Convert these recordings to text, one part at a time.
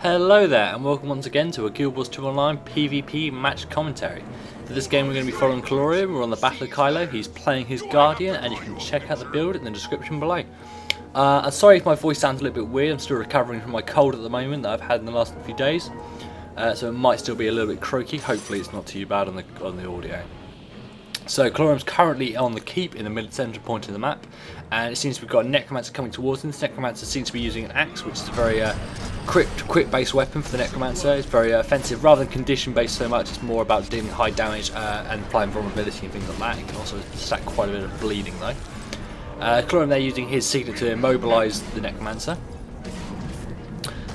Hello there and welcome once again to a Guild Wars 2 Online PvP match commentary. For this game we're going to be following Khylo. We're on the Battle of Khylo. He's playing his Guardian and you can check out the build in the description below. I'm sorry if my voice sounds a little bit weird. I'm still recovering from my cold at the moment that I've had in the last few days. So it might still be a little bit croaky. Hopefully it's not too bad on the audio. So Khylo's currently on the keep in the middle central point of the map, and it seems we've got a Necromancer coming towards him. This Necromancer seems to be using an axe, which is a very quick based weapon for the Necromancer. It's very offensive rather than condition based so much. It's more about dealing high damage and applying vulnerability and things like that. It can also stack quite a bit of bleeding though. Khylo there using his signet to immobilise the Necromancer.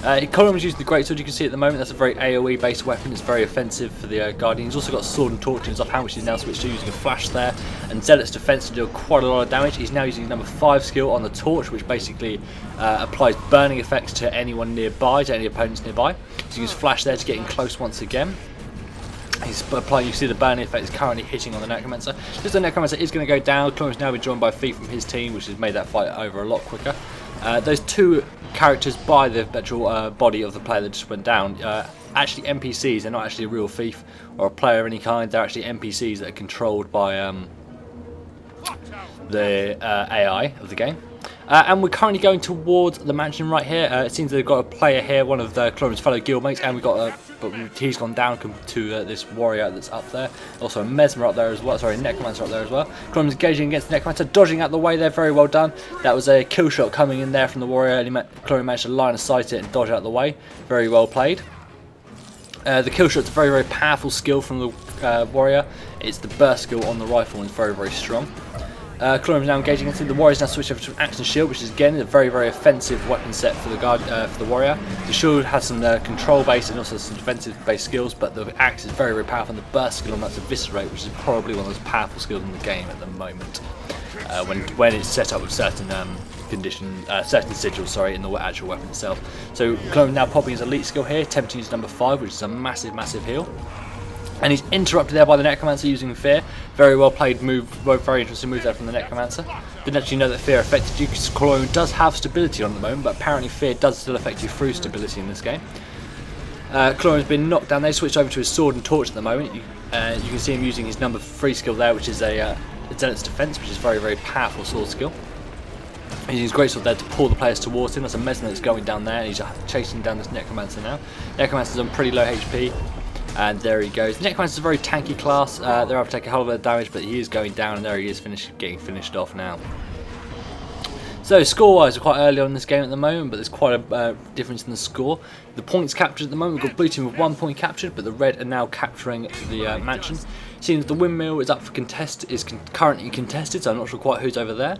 Khylo is using the greatsword. You can see at the moment that's a very AoE based weapon. It's very offensive for the Guardian. He's also got sword and torch in his offhand, which he's now switched to using a flash there, and Zealot's defense to do quite a lot of damage. He's now using his number 5 skill on the torch, which basically applies burning effects to anyone nearby, to any opponents nearby. He's using his flash there to get in close once again. He's applying, you see the burning effect is currently hitting on the Necromancer. Just the Necromancer is going to go down. Khylo's now been joined by Thief from his team, which has made that fight over a lot quicker. Those two characters by the actual body of the player that just went down, actually NPCs. They're not actually a real thief or a player of any kind. They're actually NPCs that are controlled by the AI of the game. And we're currently going towards the mansion right here. It seems they've got a player here, one of Khylo's fellow guildmates, and we've got but he's gone down to this warrior that's up there. Also a Mesmer up there as well. Sorry, a Necromancer up there as well. Khylo's engaging against the Necromancer, dodging out the way there. Very well done. That was a kill shot coming in there from the warrior. Khylo managed to line of sight it and dodge out the way. Very well played. The kill shot's a very powerful skill from the warrior. It's the burst skill on the rifle and it's very strong. Khylo is now engaging into the warriors. Now switch over to an axe and shield, which is again a very offensive weapon set for the warrior. The shield has some control based and also some defensive based skills, but the axe is very powerful. And the burst skill on that's eviscerate, which is probably one of the most powerful skills in the game at the moment. When it's set up with certain certain sigils, in the actual weapon itself. So Khylo now popping his elite skill here, attempting to use number 5, which is a massive heal. And he's interrupted there by the Necromancer using Fear. Very well played move, very interesting move there from the Necromancer. Didn't actually know that Fear affected you because Khylo does have stability on at the moment, but apparently Fear does still affect you through stability in this game. Khylo has been knocked down there, switched over to his sword and torch at the moment. You can see him using his number 3 skill there, which is a Zealot's defense, which is very powerful sword skill. He's using his greatsword there to pull the players towards him. That's a Mesmer that's going down there, and he's chasing down this Necromancer now. Necromancer's on pretty low HP. And there he goes. The Necromancer is a very tanky class. They're able to take a hell of a lot of damage, but he is going down, and there he is getting finished off now. So score-wise, we're quite early on in this game at the moment, but there's quite a difference in the score. The points captured at the moment, we've got blue team with 1 point captured, but the red are now capturing the mansion. Seems the windmill is up for currently contested, so I'm not sure quite who's over there.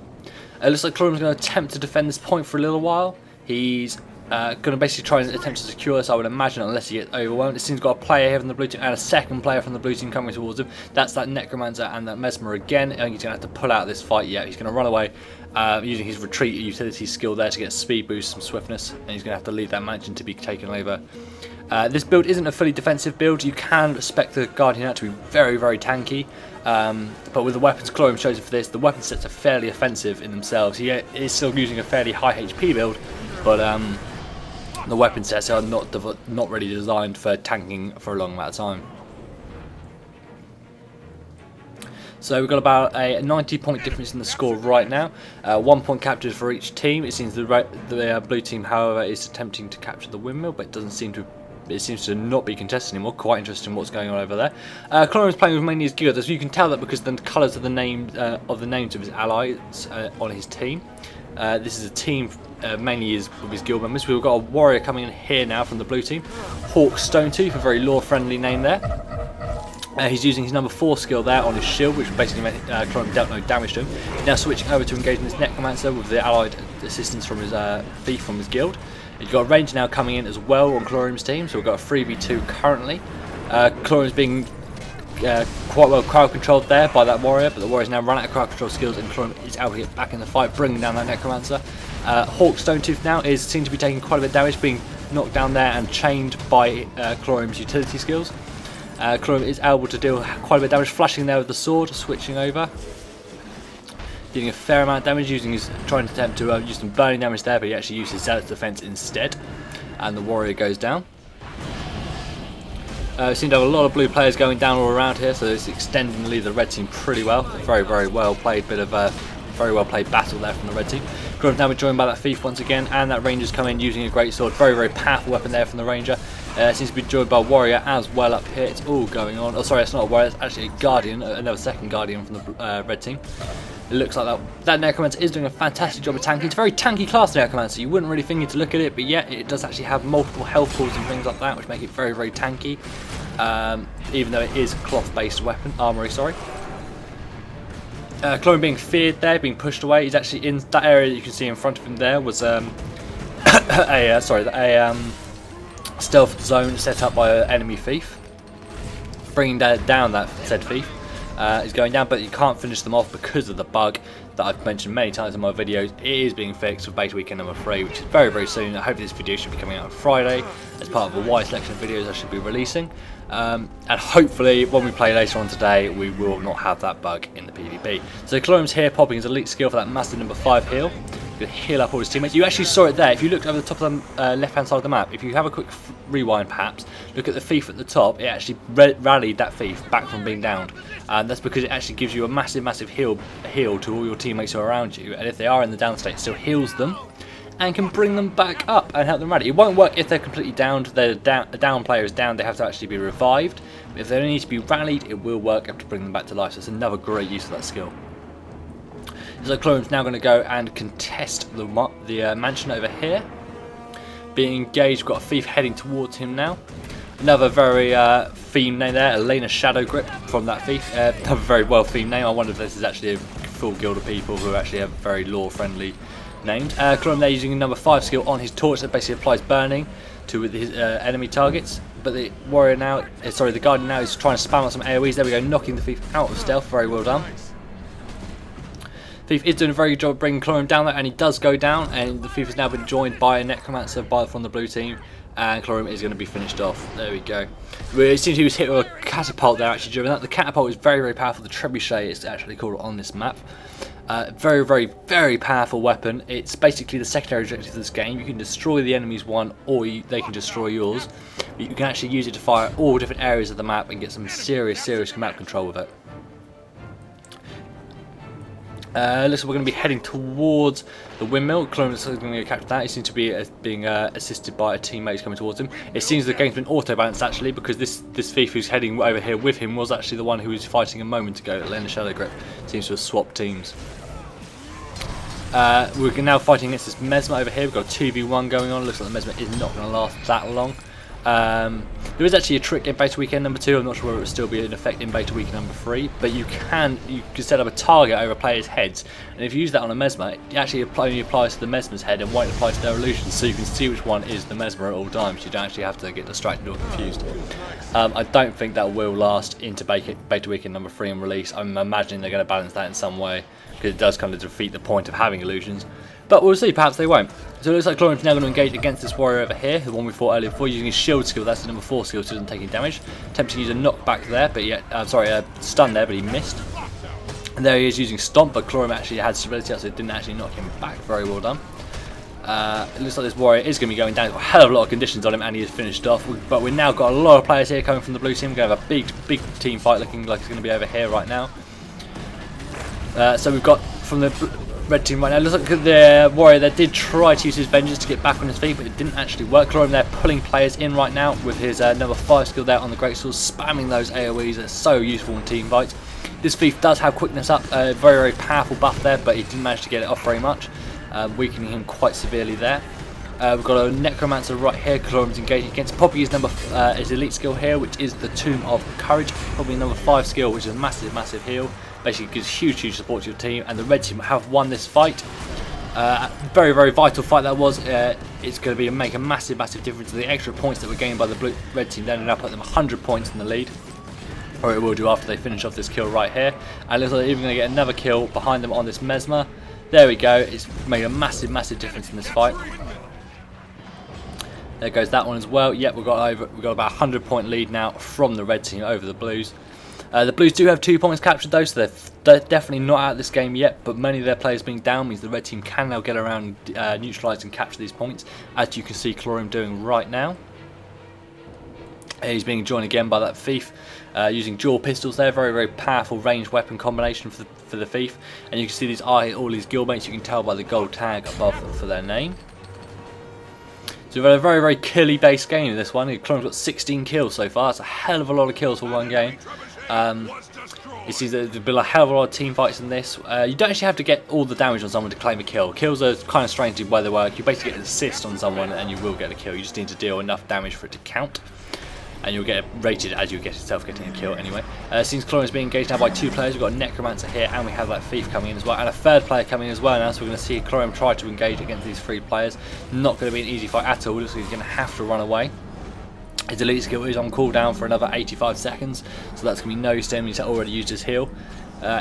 It looks like Khylo's going to attempt to defend this point for a little while. He's going to basically try and attempt to secure this, I would imagine, unless he gets overwhelmed. It seems got a player here from the blue team and a second player from the blue team coming towards him. That's that Necromancer and that Mesmer again. I think he's going to have to pull out this fight. Yeah, he's going to run away using his retreat utility skill there to get a speed boost, some swiftness, and he's going to have to leave that mansion to be taken over. This build isn't a fully defensive build. You can expect the Guardian out to be very tanky, but with the weapons Khylo chosen for this, the weapon sets are fairly offensive in themselves. He is still using a fairly high HP build, but the weapon sets are not really designed for tanking for a long amount of time. So we've got about a 90-point difference in the score right now. 1 point captured for each team. It seems the blue team, however, is attempting to capture the windmill, but it seems to not be contested anymore. Quite interesting what's going on over there. Khylo is playing with mainly his guild, so you can tell that because the colours of the names of his allies on his team. This is a team mainly with his guild members. We've got a warrior coming in here now from the blue team. Hawk Stonetooth, a very lore-friendly name there. He's using his number 4 skill there on his shield, which basically meant Khylo dealt no damage to him. Now switching over to engaging this Necromancer with the allied assistance from his thief from his guild. You've got a ranger now coming in as well on Khylo's team, so we've got a 3v2 currently. Khylo's being quite well crowd controlled there by that warrior, but the warrior's now run out of crowd control skills and Khylo is able to get back in the fight, bringing down that Necromancer. Hawk Stonetooth now is seen to be taking quite a bit of damage, being knocked down there and chained by Khylo's utility skills. Khylo is able to deal quite a bit of damage, flashing there with the sword, switching over. dealing a fair amount of damage, trying to attempt to use some burning damage there, but he actually used his Zealot's defense instead. and the warrior goes down. We seem to have a lot of blue players going down all around here, so it's extending the lead of the red team pretty well. Very, very well played, bit of a very well played battle there from the red team. Now we're joined by that thief once again, and that ranger's come in using a great sword. Very, very powerful weapon there from the ranger. Seems to be joined by a warrior as well up here. It's all going on. Oh, sorry, it's not a warrior. It's actually a guardian, another second guardian from the red team. It looks like that necromancer is doing a fantastic job of tanking. It's a very tanky class necromancer. You wouldn't really think it to look at it, but yeah, it does actually have multiple health pools and things like that, which make it very, very tanky. Even though it is cloth-based weapon armory. Sorry. Chlorine being feared there, being pushed away. He's actually in that area that you can see in front of him. There was a stealth zone set up by an enemy thief, bringing down that said thief. Is going down, but you can't finish them off because of the bug that I've mentioned many times in my videos. It is being fixed with beta weekend number 3, which is very, very soon. I hope this video should be coming out on Friday as part of a wide selection of videos I should be releasing. And hopefully when we play later on today, we will not have that bug in the PvP. So Chlorine's here popping his elite skill for that massive number 5 heal. You can heal up all his teammates. You actually saw it there. If you looked over the top of the left-hand side of the map, if you have a quick rewind perhaps, look at the thief at the top. It actually rallied that thief back from being downed. And that's because it actually gives you a massive, massive heal to all your teammates who are around you. And if they are in the down state, it still heals them and can bring them back up and help them rally. It won't work if they're completely downed. The down player is down, they have to actually be revived. But if they need to be rallied, it will work. You have to bring them back to life. So it's another great use of that skill. So Chlorine's now going to go and contest the mansion over here. Being engaged, we've got a thief heading towards him now. Another very themed name there, Elena Shadow Grip from that thief. Another very well themed name. I wonder if this is actually a full guild of people who actually have very lore friendly names. Chlorine there using a number 5 skill on his torch that basically applies burning to his enemy targets. But the warrior now, the guardian now is trying to spam out some AoEs. There we go, knocking the thief out of stealth. Very well done. Thief is doing a very good job of bringing Chlorine down there, and he does go down, and the thief has now been joined by a necromancer from the blue team, and Chlorine is going to be finished off. There we go. It seems he was hit with a catapult there actually during that. The catapult is very, very powerful. The trebuchet is actually called on this map. Very, very, very powerful weapon. It's basically the secondary objective of this game. You can destroy the enemy's one, or they can destroy yours. But you can actually use it to fire at all different areas of the map and get some serious, serious map control with it. Looks like we're going to be heading towards the windmill. Chlorine is going to catch that. He seems to be being assisted by a teammate who's coming towards him. It seems the game's been auto-balanced actually, because this thief who's heading over here with him was actually the one who was fighting a moment ago. Elena Shadow Grip seems to have swapped teams. We're now fighting against this Mesmer over here. We've got a 2v1 going on. Looks like the Mesmer is not going to last that long. There is actually a trick in beta weekend number 2. I'm not sure whether it will still be in effect in beta weekend number 3, but you can set up a target over players' heads, and if you use that on a Mesmer, it actually only applies to the Mesmer's head and won't apply to their illusions, so you can see which one is the Mesmer at all times. You don't actually have to get distracted or confused. I don't think that will last into beta weekend number 3 and release. I'm imagining they're going to balance that in some way, because it does kind of defeat the point of having illusions. But we'll see, perhaps they won't. So it looks like Chlorine's now going to engage against this warrior over here, the one we fought earlier before, using his shield skill. That's the number 4 skill, so he doesn't take any damage. Attempting to use a knockback there, but yet, stun there, but he missed. And there he is using Stomp, but Chlorine actually had stability, so it didn't actually knock him back. Very well done. It looks like this warrior is going to be going down. He's got a hell of a lot of conditions on him, and he is finished off. But we've now got a lot of players here coming from the blue team. We're going to have a big team fight looking like it's going to be over here right now. So we've got from the red team right now. It looks like the warrior there did try to use his vengeance to get back on his feet, but it didn't actually work. Chlorine there pulling players in right now with his number 5 skill there on the great sword, spamming those AoEs. They're so useful in team fights. This thief does have quickness up, very, very powerful buff there, but he didn't manage to get it off very much, weakening him quite severely there. We've got a necromancer right here. Chlorine's engaging against Poppy. His elite skill here, which is the Tomb of Courage. Probably number 5 skill, which is a massive heal. Basically gives huge support to your team, and the red team have won this fight. Very, very vital fight that was. It's going to make a massive difference. The extra points that were gained by the red team then now put them 100 points in the lead, or it will do after they finish off this kill right here. And it looks like they're even going to get another kill behind them on this Mesmer. There we go. It's made a massive difference in this fight. There goes that one as well. Yep, we've got about a 100-point lead now from the red team over the blues. The Blues do have 2 points captured though, so they're definitely not out of this game yet, but many of their players being down means the red team can now get around, neutralise and capture these points, as you can see Chlorium doing right now. He's being joined again by that thief, using dual pistols there, very, very powerful ranged weapon combination for the thief. And you can see these all these guildmates, you can tell by the gold tag above for their name. So we've had a very, very killy based game in this one. Chlorium's got 16 kills so far, it's a hell of a lot of kills for one game. You see there's been a hell of a lot of team fights in this. You don't actually have to get all the damage on someone to claim a kill. Kills are kind of strange by the work. You basically get an assist on someone and you will get a kill. You just need to deal enough damage for it to count. And you'll get rated as you get yourself getting a kill anyway. Since Chlorium is being engaged now by 2 players, we've got a Necromancer here and we have that Thief coming in as well. And a 3rd player coming in as well now, so we're going to see Chlorium try to engage against these 3 players. Not going to be an easy fight at all, looks like he's going to have to run away. His elite skill is on cooldown for another 85 seconds, so that's going to be no use to him. He's already used his heal.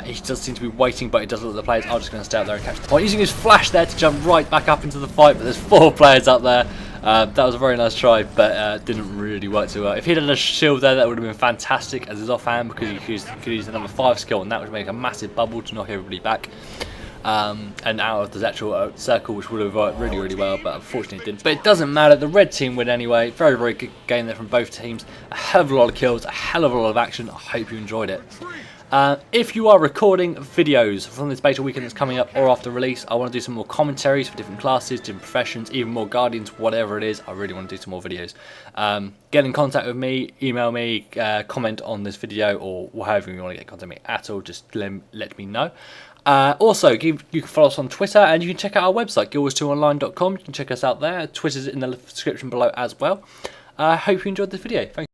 He does seem to be waiting, but it does look like the players are just going to stay out there and catch the point. Using his flash there to jump right back up into the fight, but there's 4 players up there. That was a very nice try, but didn't really work too well. If he'd had a shield there, that would have been fantastic as his offhand, because he could use the number 5 skill, and that would make a massive bubble to knock everybody back. And out of the actual circle, which would have worked really, really well, but unfortunately it didn't. But it doesn't matter, the red team win anyway. Very, very good game there from both teams. A hell of a lot of kills, a hell of a lot of action. I hope you enjoyed it. If you are recording videos from this beta weekend that's coming up or after release, I want to do some more commentaries for different classes, different professions, even more Guardians, whatever it is. I really want to do some more videos. Get in contact with me, email me, comment on this video, or however you want to get in contact with me at all, just let me know. Also, you can follow us on Twitter, and you can check out our website, guildwars2online.com. You can check us out there. Twitter's in the description below as well. I hope you enjoyed this video. Thanks.